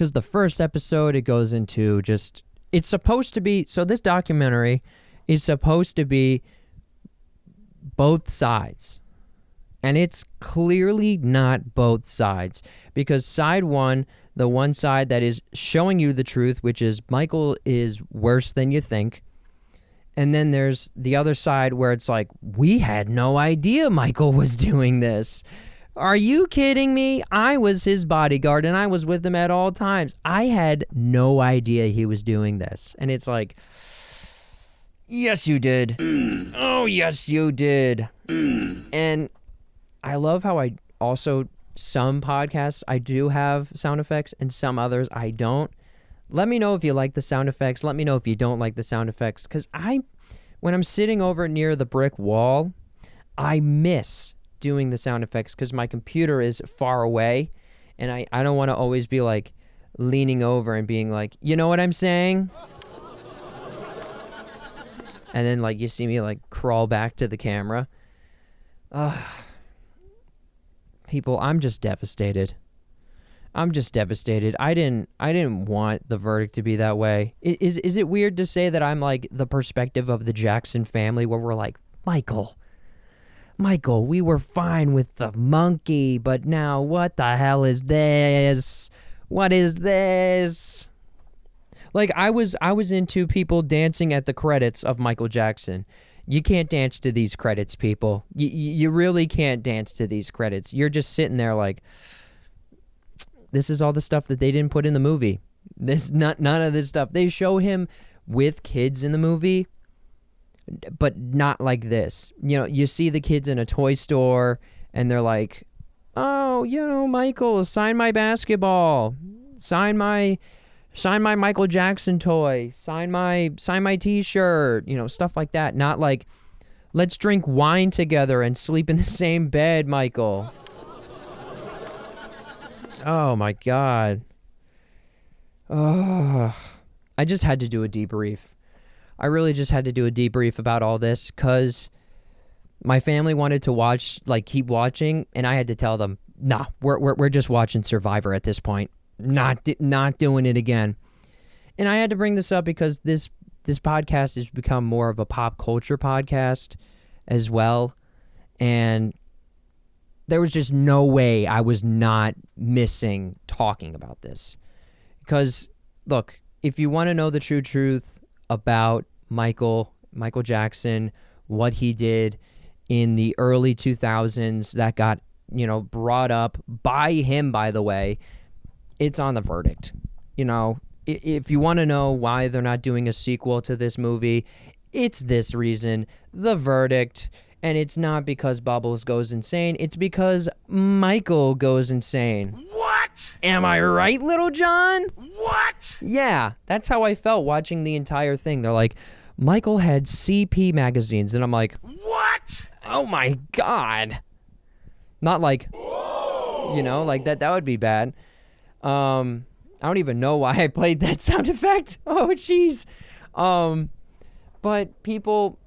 Because the first episode, it goes into just, it's supposed to be, so this documentary is supposed to be both sides. And it's clearly not both sides. Because side one, the one side that is showing you the truth, which is Michael is worse than you think. And then there's the other side where it's like, we had no idea Michael was doing this. Are you kidding me? I was his bodyguard and I was with him at all times. I had no idea he was doing this. And it's like, yes, you did. Oh, yes, you did. And I love how I also, some podcasts, I do have sound effects and some others I don't. Let me know if you like the sound effects. Let me know if you don't like the sound effects. Because when I'm sitting over near the brick wall, I miss doing the sound effects because my computer is far away. And I don't want to always be like leaning over and being like, you know what I'm saying? And then like you see me like crawl back to the camera. People, I'm just devastated. I'm just devastated. I didn't want the verdict to be that way. Is it weird to say that I'm like the perspective of the Jackson family where we're like, Michael, we were fine with the monkey, but now what the hell is this? What is this? Like I was into people dancing at the credits of Michael Jackson. You can't dance to these credits, people. You really can't dance to these credits. You're just sitting there like, this is all the stuff that they didn't put in the movie. None of this stuff. They show him with kids in the movie, but not like this. You know, you see the kids in a toy store, and they're like, "Oh, you know, Michael, sign my basketball, sign my Michael Jackson toy, sign my T-shirt," you know, stuff like that. Not like, "Let's drink wine together and sleep in the same bed, Michael." Oh my God. Oh, I just had to do a debrief. I really just had to do a debrief about all this because my family wanted to watch, like keep watching, and I had to tell them, nah, we're just watching Survivor at this point. Not doing it again. And I had to bring this up because this podcast has become more of a pop culture podcast as well. And there was just no way I was not missing talking about this. Because, look, if you want to know the true truth about Michael Jackson, what he did in the early 2000s that got, you know, brought up by him, by the way, it's on the verdict. You know, if you want to know why they're not doing a sequel to this movie, it's this reason, the verdict. And it's not because Bubbles goes insane. It's because Michael goes insane. What? Am I right, Little John? What? Yeah, that's how I felt watching the entire thing. They're like, Michael had CP magazines. And I'm like, What? oh my God. Not like, you know, like that would be bad. I don't even know why I played that sound effect. Oh, jeez. But people,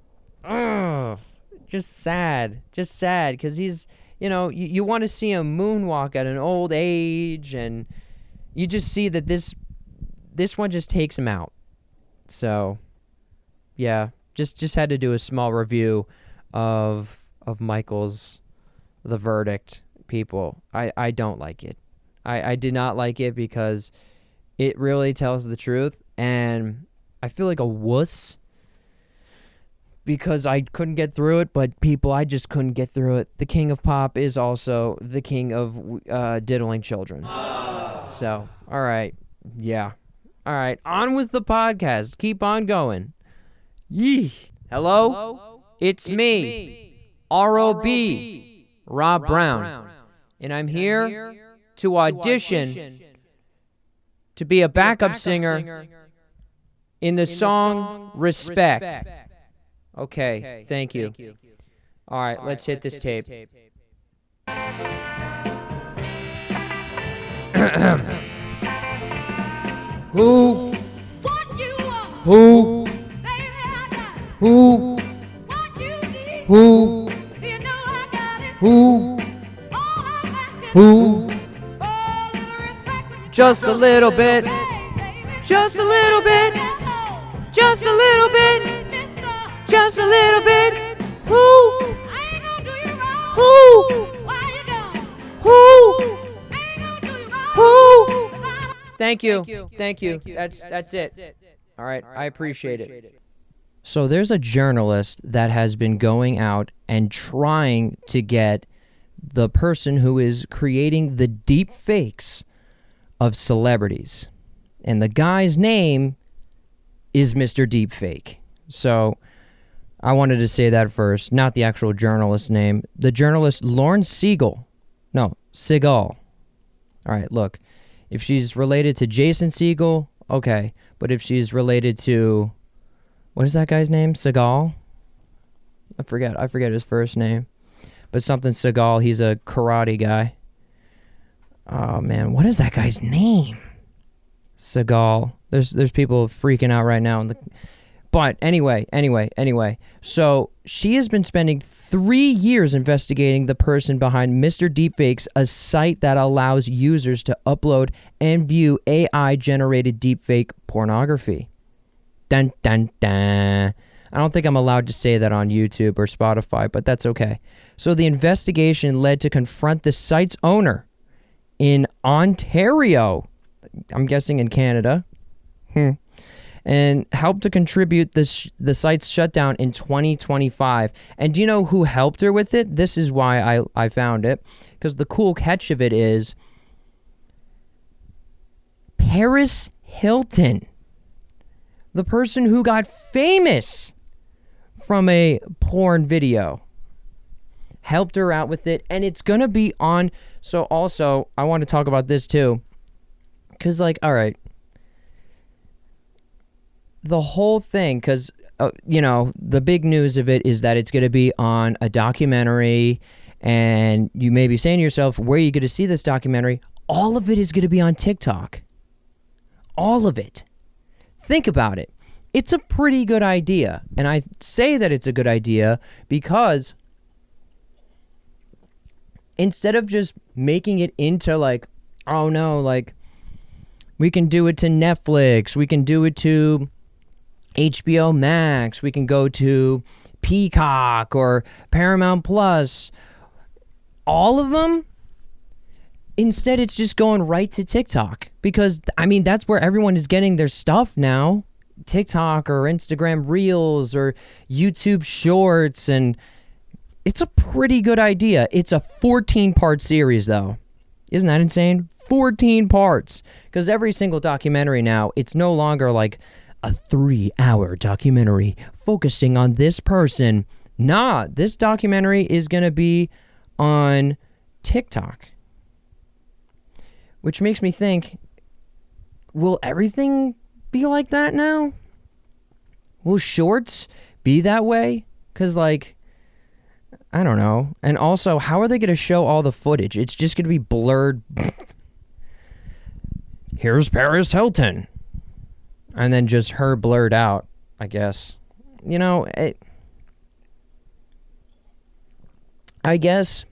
just sad, because he's, you know, you want to see him moonwalk at an old age, and you just see that this one just takes him out. So, yeah, just had to do a small review of Michael's The Verdict, people. I don't like it. I did not like it because it really tells the truth, and I feel like a wuss because I couldn't get through it, but people, I just couldn't get through it. The king of pop is also the king of diddling children. So, all right. Yeah. All right. On with the podcast. Keep on going. Yee. Hello? It's me, R.O.B., Rob Brown. And I'm here to audition to be a backup singer in the song Respect. Okay, thank you. All right, let's hit this tape. Who? Who? Who? Who? Who? Who? Just a little bit. Just a little bit. Just a little bit. Just a little bit. Who? Who? Who? Who? Thank you. Thank you. That's it. All right, I appreciate it. So there's a journalist that has been going out and trying to get the person who is creating the deep fakes of celebrities. And the guy's name is Mr. Deepfake. So I wanted to say that first, not the actual journalist's name. The journalist Lauren Siegel. No, Segal. All right, look. If she's related to Jason Segel, okay. But if she's related to, what is that guy's name? Segal? I forget his first name. But something Segal, he's a karate guy. Oh man, what is that guy's name? Segal. There's people freaking out right now. But anyway. So she has been spending 3 years investigating the person behind Mr. Deepfakes, a site that allows users to upload and view AI-generated deepfake pornography. Dun, dun, dun. I don't think I'm allowed to say that on YouTube or Spotify, but that's okay. So the investigation led to confront the site's owner in Ontario, I'm guessing in Canada, and helped to contribute the site's shutdown in 2025. And do you know who helped her with it? This is why I found it, because the cool catch of it is Paris Hilton, the person who got famous from a porn video, helped her out with it, and it's gonna be on. So also, I want to talk about this too, because like, all right, the whole thing, because the big news of it is that it's gonna be on a documentary, and you may be saying to yourself, where are you gonna see this documentary? All of it is gonna be on TikTok. All of it. Think about it. It's a pretty good idea, and I say that it's a good idea because instead of just making it into like, oh no, like we can do it to Netflix, we can do it to HBO Max, we can go to Peacock or Paramount Plus, all of them, instead it's just going right to TikTok, because I mean that's where everyone is getting their stuff now. TikTok or Instagram Reels or YouTube Shorts, and it's a pretty good idea. It's a 14-part series though. Isn't that insane? 14 parts. Because every single documentary now, it's no longer like a 3-hour documentary focusing on this person. Nah, this documentary is going to be on TikTok. Which makes me think, will everything be like that now? Will shorts be that way? Because like, I don't know. And also, how are they going to show all the footage? It's just going to be blurred. Here's Paris Hilton. And then just her blurred out, I guess. I guess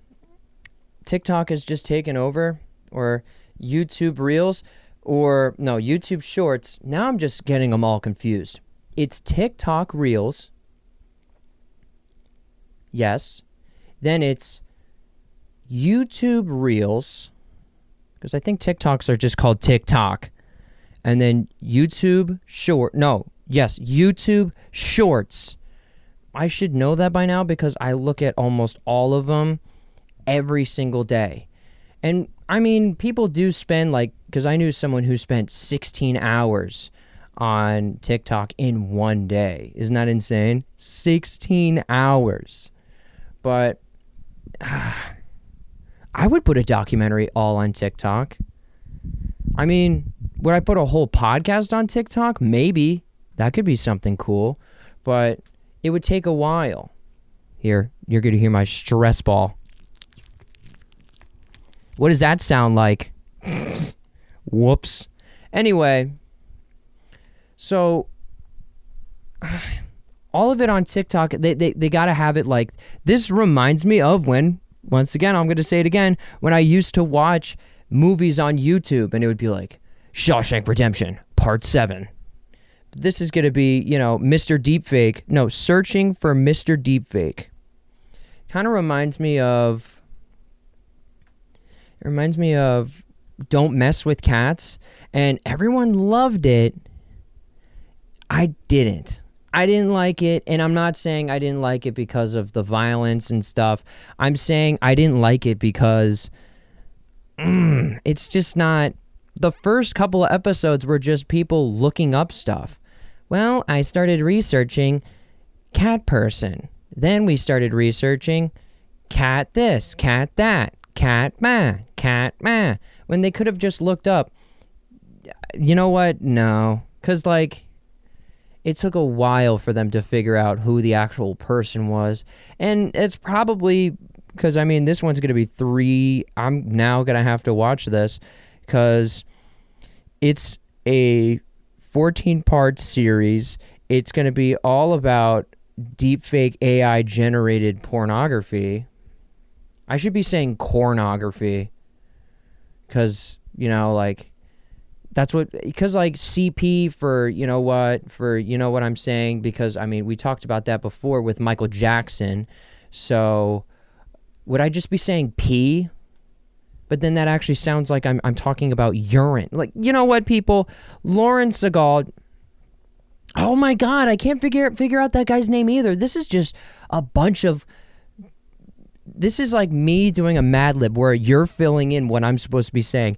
TikTok has just taken over, or YouTube Reels, or no, YouTube Shorts. Now I'm just getting them all confused. It's TikTok Reels. Yes. Then it's YouTube Reels, because I think TikToks are just called TikTok. And then YouTube Shorts. I should know that by now because I look at almost all of them every single day. And I mean, people do spend because I knew someone who spent 16 hours on TikTok in one day. Isn't that insane? 16 hours. But I would put a documentary all on TikTok. I mean, would I put a whole podcast on TikTok? Maybe. That could be something cool. But it would take a while. Here, you're going to hear my stress ball. What does that sound like? Whoops. Anyway, so all of it on TikTok, they got to have it this reminds me of when, once again, I'm going to say it again, when I used to watch movies on YouTube, and it would be like Shawshank Redemption Part 7. This is going to be, Mr. Deepfake. No, searching for Mr. Deepfake. Kind of reminds me of Don't Mess with Cats, and everyone loved it. I didn't like it, and I'm not saying I didn't like it because of the violence and stuff. I'm saying I didn't like it because it's just not. The first couple of episodes were just people looking up stuff. Well, I started researching cat person. Then we started researching cat this, cat that, cat ma, when they could have just looked up. You know what? No. Because, it took a while for them to figure out who the actual person was. And it's probably because, this one's going to be 3. I'm now going to have to watch this because it's a 14-part series. It's going to be all about deepfake AI generated pornography. I should be saying cornography because, that's what, because CP for, what I'm saying, because, we talked about that before with Michael Jackson. So would I just be saying P? But then that actually sounds like I'm talking about urine. You know what, people? Lauren Seagal. Oh my God, I can't figure out that guy's name either. This is just a bunch of. This is like me doing a Mad Lib where you're filling in what I'm supposed to be saying.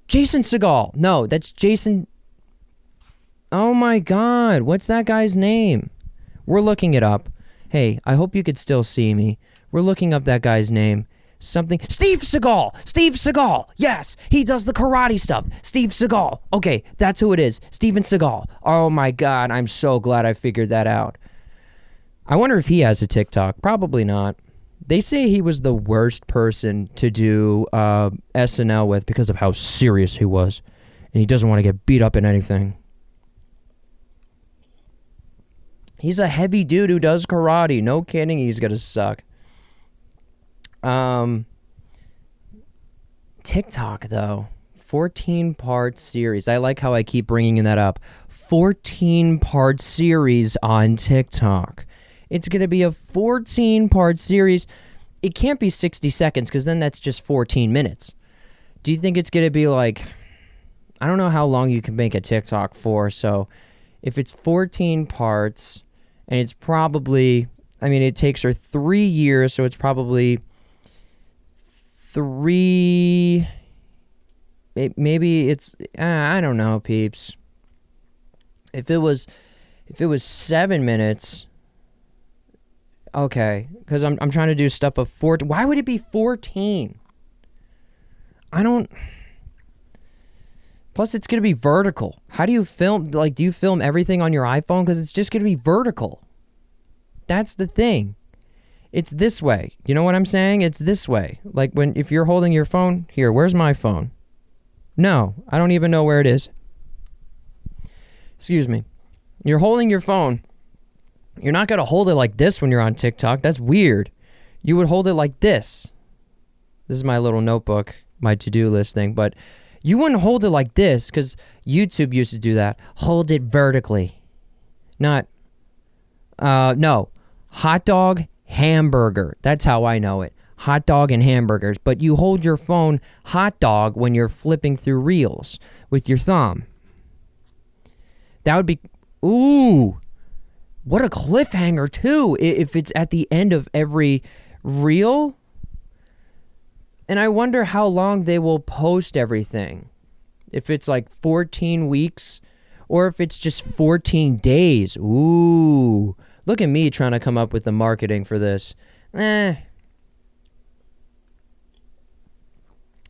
Jason Seagal. No, that's Jason. Oh my God, what's that guy's name? We're looking it up. Hey, I hope you could still see me. We're looking up that guy's name. Something. Steve Seagal. Yes, he does the karate stuff. Steve Seagal. Okay, that's who it is. Steven Seagal. Oh my God, I'm so glad I figured that out. I wonder if he has a TikTok. Probably not. They say he was the worst person to do SNL with because of how serious he was. And he doesn't want to get beat up in anything. He's a heavy dude who does karate. No kidding, he's going to suck. TikTok, though. 14-part series. I like how I keep bringing that up. 14-part series on TikTok. It's going to be a 14-part series. It can't be 60 seconds because then that's just 14 minutes. Do you think it's going to be I don't know how long you can make a TikTok for, so if it's 14 parts, and it's probably, it takes her 3 years, so it's probably 3, maybe it's, I don't know, peeps. If it was 7 minutes, okay, because I'm trying to do stuff of 4. Why would it be 14? I don't. Plus, it's going to be vertical. How do you film? Do you film everything on your iPhone? Because it's just going to be vertical. That's the thing. It's this way. You know what I'm saying? It's this way. If you're holding your phone, here, where's my phone? No, I don't even know where it is. Excuse me. You're holding your phone. You're not going to hold it like this when you're on TikTok. That's weird. You would hold it like this. This is my little notebook, my to-do list thing. But you wouldn't hold it like this because YouTube used to do that. Hold it vertically. No. Hot dog, hamburger. That's how I know it. Hot dog and hamburgers. But you hold your phone hot dog when you're flipping through reels with your thumb. That would be... Ooh... What a cliffhanger, too, if it's at the end of every reel. And I wonder how long they will post everything. If it's 14 weeks or if it's just 14 days. Ooh. Look at me trying to come up with the marketing for this. They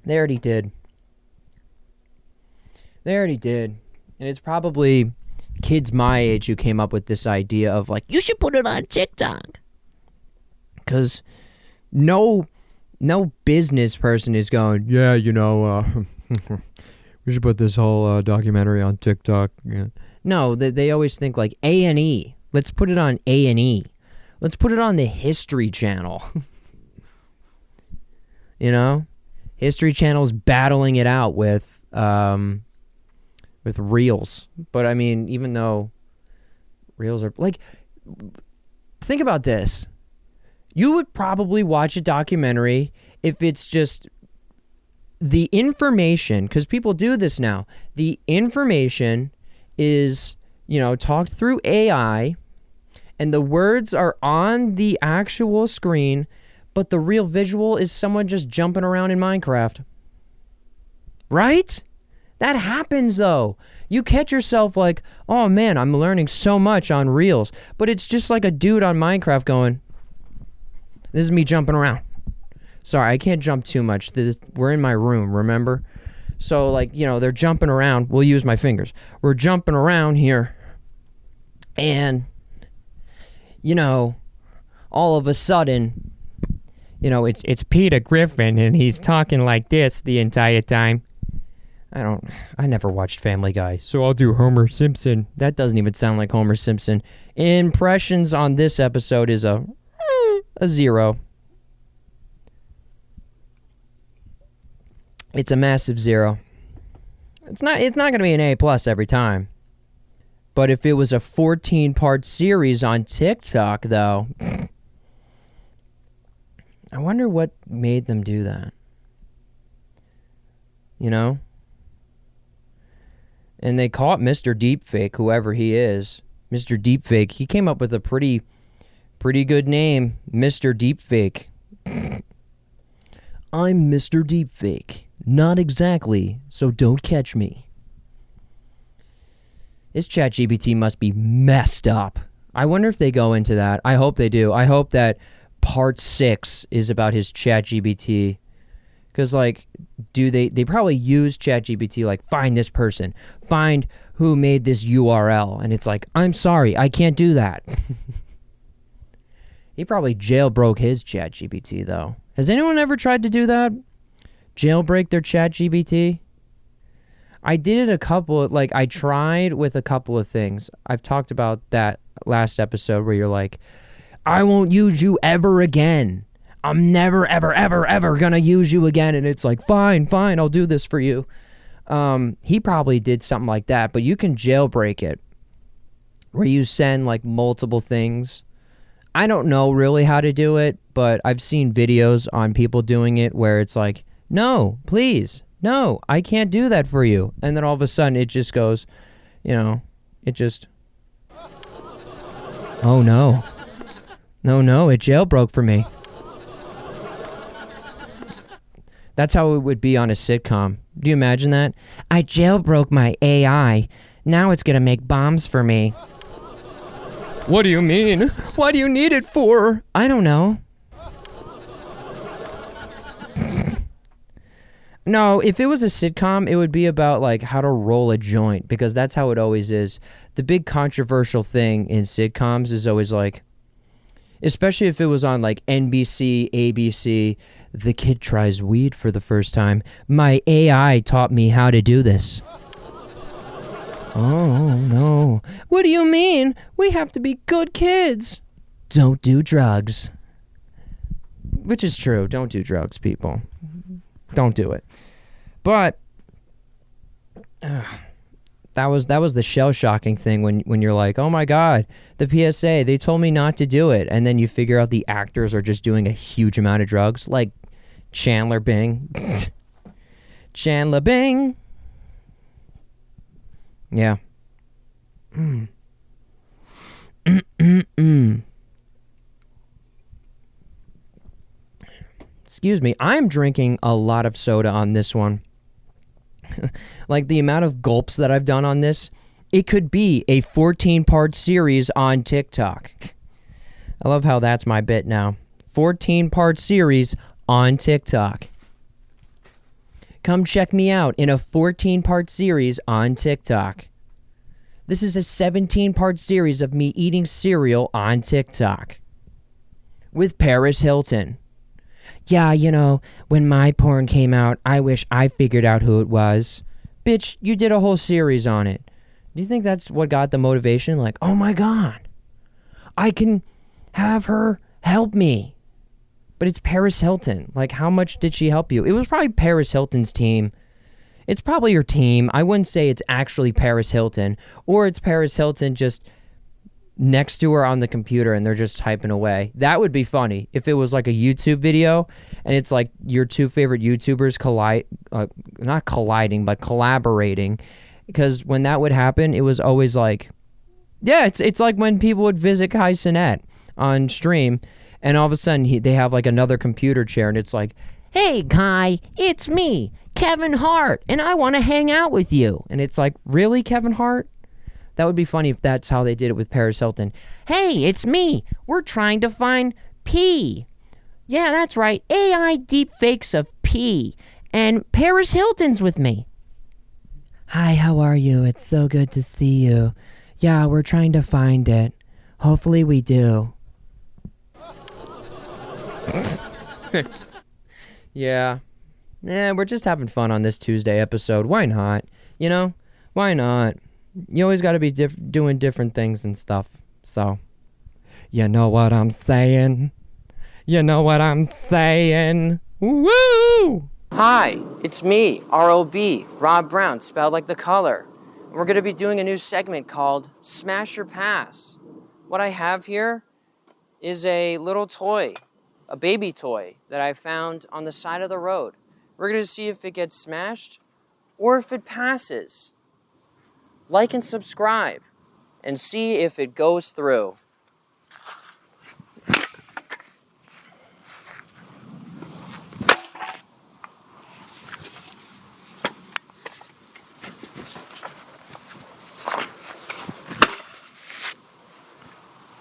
already did. And it's probably kids my age who came up with this idea of you should put it on TikTok. Because no business person is going, yeah, we should put this whole documentary on TikTok. Yeah. No, they always think A&E. Let's put it on A&E. Let's put it on the History Channel. History Channel's battling it out with Reels. But I mean, even though Reels are like, think about this. You would probably watch a documentary if it's just the information, because people do this now. The information is, talked through AI, and the words are on the actual screen, but the real visual is someone just jumping around in Minecraft. Right? That happens, though. You catch yourself like, oh man, I'm learning so much on Reels, but it's just like a dude on Minecraft going, this is me jumping around. Sorry, I can't jump too much. We're in my room, remember? So, they're jumping around. We'll use my fingers. We're jumping around here. And, all of a sudden, it's Peter Griffin, and he's talking like this the entire time. I never watched Family Guy, so I'll do Homer Simpson. That doesn't even sound like Homer Simpson. Impressions on this episode is a 0. It's a massive 0. It's not going to be an A+ every time. But if it was a 14-part series on TikTok, though, I wonder what made them do that. And they caught Mr. Deepfake, whoever he is. Mr. Deepfake, he came up with a pretty good name, Mr. Deepfake. I'm Mr. Deepfake. Not exactly, so don't catch me. This ChatGPT must be messed up. I wonder if they go into that. I hope they do. I hope that part 6 is about his ChatGPT. Because, they probably use ChatGPT, find this person. Find who made this URL. And it's like, I'm sorry, I can't do that. He probably jailbroke his ChatGPT, though. Has anyone ever tried to do that? Jailbreak their ChatGPT? I did it I tried with a couple of things. I've talked about that last episode where you're like, I won't use you ever again. I'm never, ever, ever, ever gonna use you again. And it's like, fine, I'll do this for you. He probably did something like that, but you can jailbreak it where you send multiple things. I don't know really how to do it, but I've seen videos on people doing it where it's like, no, please, no, I can't do that for you. And then all of a sudden it just goes, oh no. No, it jailbroke for me. That's how it would be on a sitcom. Do you imagine that? I jailbroke my AI. Now it's going to make bombs for me. What do you mean? What do you need it for? I don't know. No, if it was a sitcom, it would be about how to roll a joint, because that's how it always is. The big controversial thing in sitcoms is always especially if it was on NBC, ABC, the kid tries weed for the first time. My AI taught me how to do this. Oh, no. What do you mean? We have to be good kids. Don't do drugs. Which is true. Don't do drugs, people. Don't do it. But that was the shell-shocking thing when you're like, oh my God, the PSA, they told me not to do it. And then you figure out the actors are just doing a huge amount of drugs, like Chandler Bing. Chandler Bing. Yeah. Excuse me, I'm drinking a lot of soda on this one. The amount of gulps that I've done on this, it could be a 14-part series on TikTok. I love how that's my bit now. 14-part series on TikTok. Come check me out in a 14-part series on TikTok. This is a 17-part series of me eating cereal on TikTok. With Paris Hilton. Yeah, when my porn came out, I wish I figured out who it was. Bitch, you did a whole series on it. Do you think that's what got the motivation? Oh my God, I can have her help me. But it's Paris Hilton. Like, how much did she help you? It was probably Paris Hilton's team. It's probably your team. I wouldn't say it's actually Paris Hilton, or it's Paris Hilton just next to her on the computer and they're just typing away. That would be funny if it was like a YouTube video and it's like your two favorite YouTubers not colliding, but collaborating. Because when that would happen, it was always like, yeah, it's like when people would visit Kai Cenat on stream and all of a sudden they have like another computer chair and it's like, hey, Kai, it's me, Kevin Hart, and I want to hang out with you. And it's like, really, Kevin Hart? That would be funny if that's how they did it with Paris Hilton. Hey, it's me. We're trying to find P. Yeah, that's right. AI deepfakes of P. And Paris Hilton's with me. Hi, how are you? It's so good to see you. Yeah, we're trying to find it. Hopefully we do. Yeah. We're just having fun on this Tuesday episode. Why not? You know? Why not? You always got to be doing different things and stuff. So, you know what I'm saying? You know what I'm saying? Woo! Hi, it's me, R.O.B., Rob Brown, spelled like the color. We're going to be doing a new segment called Smash or Pass. What I have here is a little toy, a baby toy that I found on the side of the road. We're going to see if it gets smashed or if it passes. Like and subscribe and see if it goes through.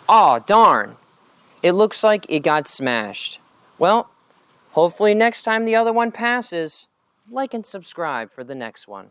Aw, darn. It looks like it got smashed. Well, hopefully next time the other one passes, like and subscribe for the next one.